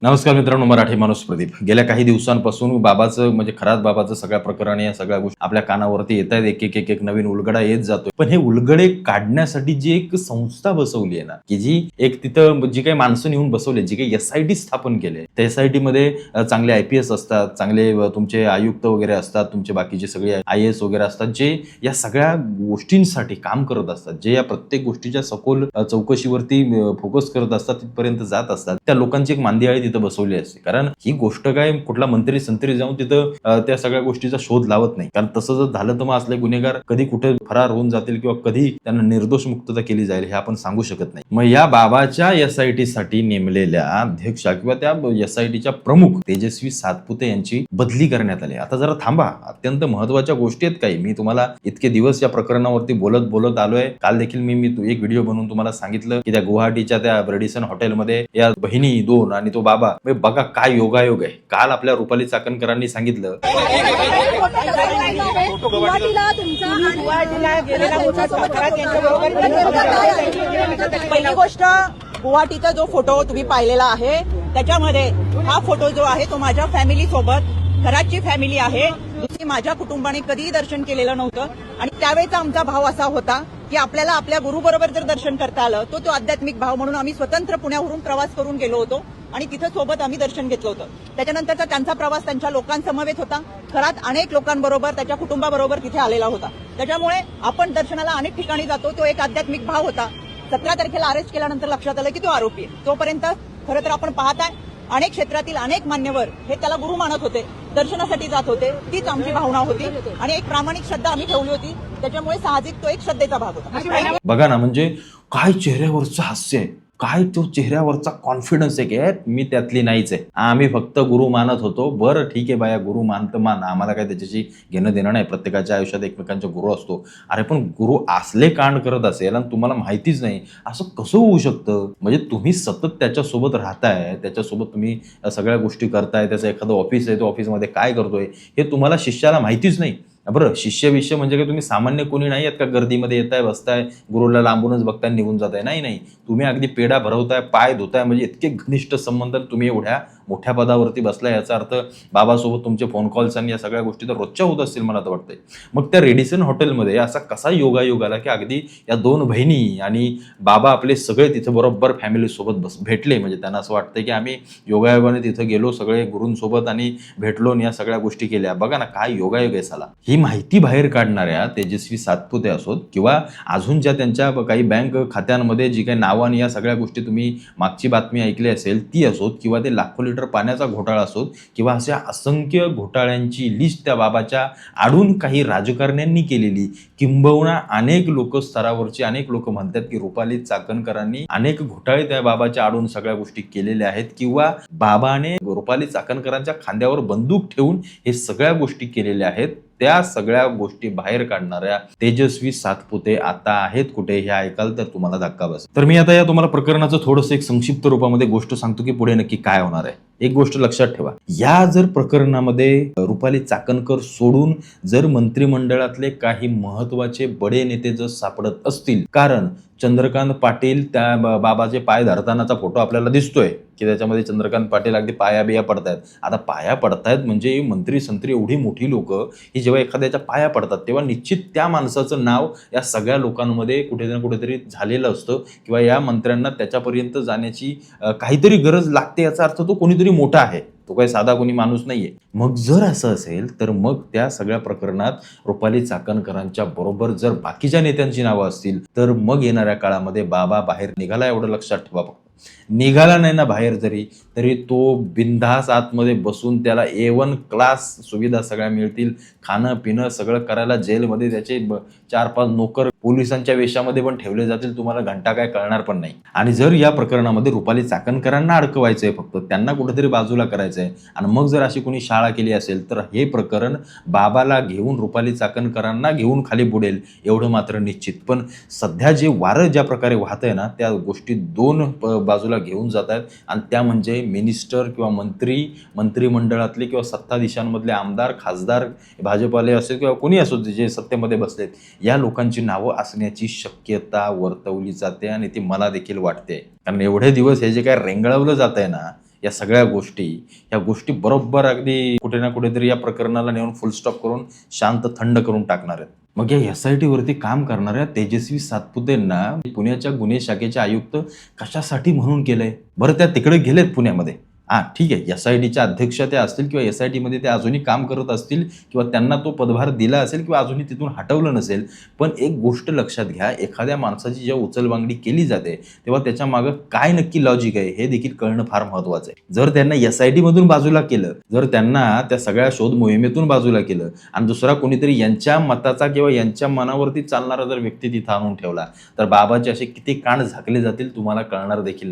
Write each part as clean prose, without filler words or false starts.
नमस्कार मित्रांनो, मराठी माणूस प्रदीप. गेल्या काही दिवसांपासून बाबाचं म्हणजे खरात बाबाचं सगळ्या प्रकरण या सगळ्या गोष्टी आपल्या कानावरती येत आहेत. एक नवीन उलगडा येत जातोय. पण हे उलगडे काढण्यासाठी जी एक संस्था बसवली आहे ना, की जी एक तिथं जी काही माणसं नेऊन बसवले, जी काही SIT स्थापन केले, त्या SIT मध्ये चांगले IPS असतात, चांगले तुमचे आयुक्त वगैरे असतात, तुमचे बाकीचे सगळे IAS वगैरे असतात, जे या सगळ्या गोष्टींसाठी काम करत असतात, जे या प्रत्येक गोष्टीच्या सखोल चौकशीवरती फोकस करत असतात, तिथपर्यंत जात असतात. त्या लोकांची एक मांदियाळी तिथं बसवली असते. कारण ही गोष्ट काय कुठला मंत्री संत्री जाऊन तिथं त्या सगळ्या गोष्टीचा शोध लावत नाही. कारण तसं जर झालं तर मग असले गुन्हेगार कधी कुठे फरार होऊन जातील किंवा कधी त्यांना निर्दोष मुक्तता केली जाईल हे आपण सांगू शकत नाही. मग या बाबाच्या SIT साठी नेमलेल्या अध्यक्षा किंवा त्या SITच्या प्रमुख तेजस्वी सातपुते यांची बदली करण्यात आली. आता जरा थांबा, अत्यंत महत्वाच्या गोष्टी आहेत काही. मी तुम्हाला इतके दिवस या प्रकरणावरती बोलत आलोय. काल देखील मी एक व्हिडिओ बनवून तुम्हाला सांगितलं की त्या गुवाहाटीच्या त्या रेडिसन हॉटेलमध्ये या बहिणी दोन आणि तो बाबा बघा काय योगायोग आहे. काल आपल्या रुपाली चाकणकरांनी सांगितलं पहिली गोष्ट, गुवाहाटीचा जो फोटो तुम्ही पाहिलेला आहे त्याच्यामध्ये हा फोटो जो आहे तो माझ्या फॅमिली सोबत, घराची फॅमिली आहे. दुसरी, माझ्या कुटुंबाने कधीही दर्शन केलेलं नव्हतं आणि त्यावेळेचा आमचा भाव असा होता की आपल्याला आपल्या गुरु बरोबर जर दर्शन करता आलं तो आध्यात्मिक भाव म्हणून आम्ही स्वतंत्र पुण्यावरून प्रवास करून गेलो होतो आणि तिथं सोबत आम्ही दर्शन घेतलं होतं. त्याच्यानंतरचा त्यांचा प्रवास त्यांच्या लोकांसमवेत होता. घरात अनेक लोकांबरोबर त्याच्या कुटुंबाबरोबर तिथे आलेला होता. त्याच्यामुळे आपण दर्शनाला अनेक ठिकाणी जातो, तो एक आध्यात्मिक भाव होता. 17 तारखेला अरेस्ट केल्यानंतर लक्षात आलं की तो आरोपी आहे. तोपर्यंत खरं तर आपण पाहताय अनेक क्षेत्रातील अनेक मान्यवर हे त्याला गुरु मानत होते, दर्शनासाठी जात होते. तीच आमची भावना होती आणि एक प्रामाणिक श्रद्धा आम्ही ठेवली होती. त्याच्यामुळे साहजिक तो एक श्रद्धेचा भाग होता. बघा ना, म्हणजे काय चेहऱ्यावरचं हास्य आहे, काय तो चेहऱ्यावरचा कॉन्फिडन्स आहे की मी त्यातली नाहीच आहे, आम्ही फक्त गुरु मानत होतो. बरं ठीक आहे बाया, गुरु मानतं मान, आम्हाला काय त्याच्याशी घेणं देणं नाही. प्रत्येकाच्या आयुष्यात एकमेकांचा गुरु असतो. अरे पण गुरु असले कांड करत असेल आणि तुम्हाला माहितीच नाही, असं कसं होऊ शकतं? म्हणजे तुम्ही सतत त्याच्यासोबत राहताय, त्याच्यासोबत तुम्ही सगळ्या गोष्टी करताय, त्याचं एखादं ऑफिस आहे, तो ऑफिसमध्ये काय करतोय हे तुम्हाला शिष्याला माहितीच नाही. बरं, शिष्य म्हणजे काय तुम्ही सामान्य कोणी नाही आहेत का? गर्दीमध्ये येताय, बसताय, गुरुला लांबूनच बघताय, निघून जाताय? नाही, तुम्ही अगदी पेढा भरवताय, पाय धुताय. म्हणजे इतके घनिष्ठ संबंध, तुम्ही एवढ्या मोठ्या पदावरती बसलाय, याचा अर्थ बाबासोबत तुमचे फोन कॉल्स आणि या सगळ्या गोष्टी तर रोजच्या होत असतील मला तर वाटतंय. मग त्या रेडिसन हॉटेलमध्ये असा कसा योगायोग आला की अगदी या दोन बहिणी आणि बाबा आपले सगळे तिथे बरोबर फॅमिलीसोबत भेटले. म्हणजे त्यांना असं वाटतंय की आम्ही योगायोगाने तिथे गेलो सगळे गुरूंसोबत आणि भेटलो आणि या सगळ्या गोष्टी केल्या. बघा ना काय योगायोग आहे साला. ही माहिती बाहेर काढणाऱ्या तेजस्वी सातपुते असोत किंवा अजून ज्या त्यांच्या काही बँक खात्यांमध्ये जी काही नावं आणि या सगळ्या गोष्टी तुम्ही मागची बातमी ऐकली असेल ती असोत, किंवा ते लाखो लिटर पाण्याचा घोटाळा असोत, किंवा अशा असंख्य घोटाळ्यांची लिस्ट त्या बाबाच्या आडून काही राजकारण्यांनी केलेली, किंबहुना अनेक लोक स्तरावरचे अनेक लोक म्हणतात की रुपाली चाकणकरांनी अनेक घोटाळे त्या बाबाच्या आडून सगळ्या गोष्टी केलेल्या आहेत, किंवा बाबाने रुपाली चाकणकरांच्या खांद्यावर बंदूक ठेवून हे सगळ्या गोष्टी केलेल्या आहेत. त्या सगळ्या गोष्टी बाहेर काढणाऱ्या तेजस्वी सातपुते आता आहेत कुठे हे ऐकाल तर तुम्हाला धक्का बसेल. तर मी आता या तुम्हाला प्रकरणाचं थोडंसं एक संक्षिप्त रूपामध्ये गोष्ट सांगतो की पुढे नक्की काय होणार आहे. एक गोष्ट लक्षात ठेवा, या जर प्रकरणामध्ये रुपाली चाकणकर सोडून जर मंत्रिमंडळातले काही महत्वाचे बडे नेते जर सापडत असतील, कारण चंद्रकांत पाटील त्या बाबाचे पाय धरतानाचा फोटो आपल्याला दिसतोय की त्याच्यामध्ये चंद्रकांत पाटील अगदी पाया बिया पडतायत. आता पाया पडतायत म्हणजे मंत्री संत्री एवढी मोठी लोक ही जेव्हा एखाद्याच्या पाया पडतात तेव्हा निश्चित त्या माणसाचं नाव या सगळ्या लोकांमध्ये कुठे ना कुठेतरी झालेलं असतं, किंवा या मंत्र्यांना त्याच्यापर्यंत जाण्याची काहीतरी गरज लागते. याचा अर्थ तो कोणीतरी मोठा आहे, तो काही साधा कोणी माणूस नाहीये. मग जर असं असेल तर मग त्या सगळ्या प्रकरणात रुपाली चाकणकरांच्या बरोबर जर बाकीच्या नेत्यांची नावं असतील तर मग येणाऱ्या काळामध्ये बाबा बाहेर निघाला, एवढं लक्षात ठेवा. निघाला नाही ना बाहेर तरी तो बिनधास आतमध्ये बसून त्याला A1 क्लास सुविधा सगळ्या मिळतील, खाणं पिणं सगळं करायला. जेलमध्ये त्याचे 4-5 नोकर पोलिसांच्या वेशामध्ये पण ठेवले जातील, तुम्हाला घंटा काय कळणार पण नाही. आणि जर या प्रकरणामध्ये रुपाली चाकणकरांना अडकवायचंय, फक्त त्यांना कुठेतरी बाजूला करायचंय, आणि मग जर अशी कोणी शाळा केली असेल तर हे प्रकरण बाबाला घेऊन रुपाली चाकणकरांना घेऊन खाली बुडेल एवढं मात्र निश्चित. पण सध्या जे वारं ज्या प्रकारे वाहतंय ना त्या गोष्टी दोन बाजूला घेऊन जात आहेत, आणि त्या म्हणजे मिनिस्टर किंवा मंत्रिमंडळातले किंवा सत्ताधीशांमधले आमदार खासदार भाजपवाले असेल किंवा कोणी असो जे सत्तेमध्ये बसलेत, या लोकांची नावं असण्याची शक्यता वर्तवली जाते आणि ती मला देखील वाटते. कारण एवढे दिवस हे जे काय रेंगळवलं जात आहे ना, या सगळ्या गोष्टी बरोबर अगदी कुठे ना कुठेतरी या प्रकरणाला नेऊन फुलस्टॉप करून शांत थंड करून टाकणार आहेत. मग या SIT वरती काम करणाऱ्या तेजस्वी सातपुतेंना पुण्याच्या गुन्हे शाखेचे आयुक्त कशासाठी म्हणून केलंय बरं? त्या तिकडे गेलेत पुण्यामध्ये, ठीक आहे, SITच्या अध्यक्ष त्या असतील किंवा SIT मध्ये ते अजूनही काम करत असतील किंवा त्यांना तो पदभार दिला असेल किंवा अजूनही तिथून हटवलं नसेल, पण एक गोष्ट लक्षात घ्या, एखाद्या माणसाची जेव्हा उचलबांगडी केली जाते तेव्हा त्याच्या मागं काय नक्की लॉजिक आहे हे देखील कळणं फार महत्वाचं आहे. जर त्यांना SIT मधून बाजूला केलं, जर त्यांना त्या सगळ्या शोध मोहिमेतून बाजूला केलं आणि दुसरा कोणीतरी यांच्या मताचा किंवा यांच्या मनावरती चालणारा जर व्यक्ती तिथं आणून ठेवला, तर बाबाचे असे किती कान झाकले जातील तुम्हाला कळणार देखील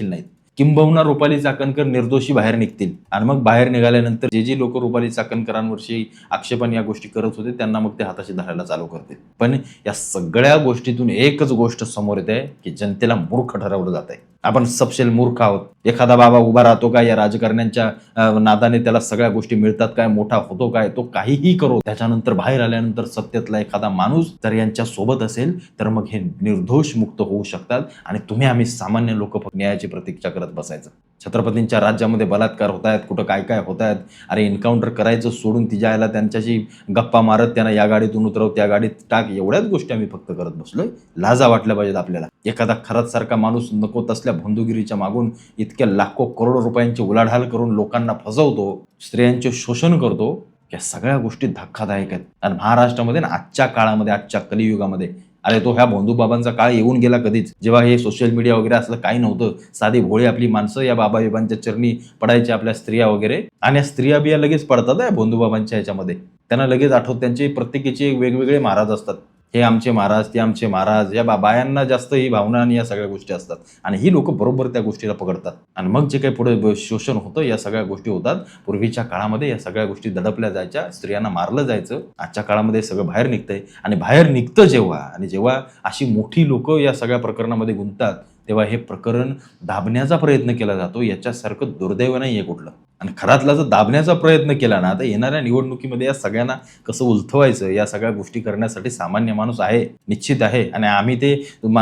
नाहीत. किंबहुना रुपाली चाकणकर निर्दोषी बाहेर निघतील आणि मग बाहेर निघाल्यानंतर जे लोक रुपाली चाकणकरांवरची आक्षेपाने या गोष्टी करत होते त्यांना मग ते हाताशी धरायला चालू करतील. पण या सगळ्या गोष्टीतून एकच गोष्ट समोर येते की जनतेला मूर्ख ठरवलं जात आहे. आपण सपशेल मूर्ख आहोत. एखादा बाबा उभा राहतो काय या राजकारण्यांच्या नादाने, त्याला सगळ्या गोष्टी मिळतात काय, मोठा होतो काय, तो काहीही करो, त्याच्यानंतर बाहेर आल्यानंतर सत्तेतला एखादा माणूस जर यांच्या सोबत असेल तर मग हे निर्दोष मुक्त होऊ शकतात आणि आम्ही सामान्य लोक फक्त न्यायाची प्रतीक्षा करत बसायचं. छत्रपतींच्या राज्यामध्ये बलात्कार होत आहेत, कुठं काय काय होत आहेत, अरे एन्काउंटर करायचं सोडून ती जायला त्यांच्याशी गप्पा मारत त्यांना या गाडीतून उतरव त्या गाडीत टाक, एवढ्याच गोष्टी आम्ही फक्त करत बसलोय. लाजा वाटल्या पाहिजेत आपल्याला. एखादा खरंच सारखा माणूस नको तसल्या भोंदूगिरीच्या मागून इतक्या लाखो करोडो रुपयांची उलाढाल करून लोकांना फसवतो, स्त्रियांचे शोषण करतो, या सगळ्या गोष्टी धक्कादायक आहेत. आणि महाराष्ट्रामध्ये ना आजच्या काळामध्ये, आजच्या कलियुगामध्ये, अरे तो ह्या भोंदूबाबांचा काळ येऊन गेला कधीच, जेव्हा हे सोशल मीडिया वगैरे असलं काही नव्हतं. साधी भोळी आपली माणसं या बाबाबाबांच्या चरणी पडायच्या, आपल्या स्त्रिया वगैरे, आणि या स्त्रिया बिया लगेच पडतात या भोंदूबाबांच्या ह्याच्यामध्ये. त्यांना लगेच आठवत, त्यांचे प्रत्येकीचे वेगवेगळे महाराज असतात. हे आमचे महाराज, ते आमचे महाराज, या बायांना जास्त ही भावना आणि या सगळ्या गोष्टी असतात आणि ही लोक बरोबर त्या गोष्टीला पकडतात. आणि मग जे काही पुढे शोषण होतं, या सगळ्या गोष्टी होतात. पूर्वीच्या काळामध्ये या सगळ्या गोष्टी दडपल्या जायच्या, स्त्रियांना मारलं जायचं. आजच्या काळामध्ये सगळं बाहेर निघतंय आणि बाहेर निघतं जेव्हा अशी मोठी लोक या सगळ्या प्रकरणामध्ये गुंततात, तेव्हा हे प्रकरण दाबण्याचा प्रयत्न केला जातो. याच्यासारखं दुर्दैव नाही आहे कुठलं. आणि खरातला जर दाबण्याचा प्रयत्न केला ना, तर येणाऱ्या निवडणुकीमध्ये या सगळ्यांना कसं उलथवायचं, या सगळ्या गोष्टी करण्यासाठी सामान्य माणूस आहे, निश्चित आहे. आणि आम्ही ते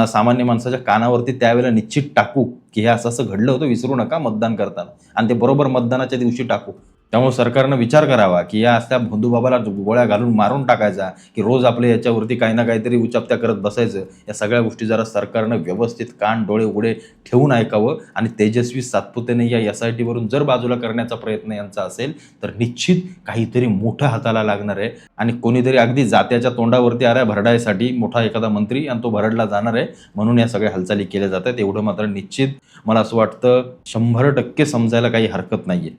सामान्य माणसाच्या कानावरती त्यावेळेला निश्चित टाकू की हे असं घडलं होतं, विसरू नका मतदान करताना, आणि ते बरोबर मतदानाच्या दिवशी टाकू. त्यामुळे सरकारनं विचार करावा की या त्या भोंदूबाबाला गोळ्या घालून मारून टाकायचा की रोज आपल्या याच्यावरती काही ना काहीतरी उचापत्या करत बसायचं. या सगळ्या गोष्टी जरा सरकारनं व्यवस्थित कान डोळे उघडे ठेवून ऐकावं. आणि तेजस्वी सातपुतेने या SIT वरून जर बाजूला करण्याचा प्रयत्न यांचा असेल तर निश्चित काहीतरी मोठं हाताला लागणार आहे. आणि कोणीतरी अगदी जात्याच्या तोंडावरती आऱ्या भरडायसाठी मोठा एखादा मंत्री, आणि तो भरडला जाणार आहे, म्हणून या सगळ्या हालचाली केल्या जातात. एवढं मात्र निश्चित मला असं वाटतं 100% समजायला काही हरकत नाहीये.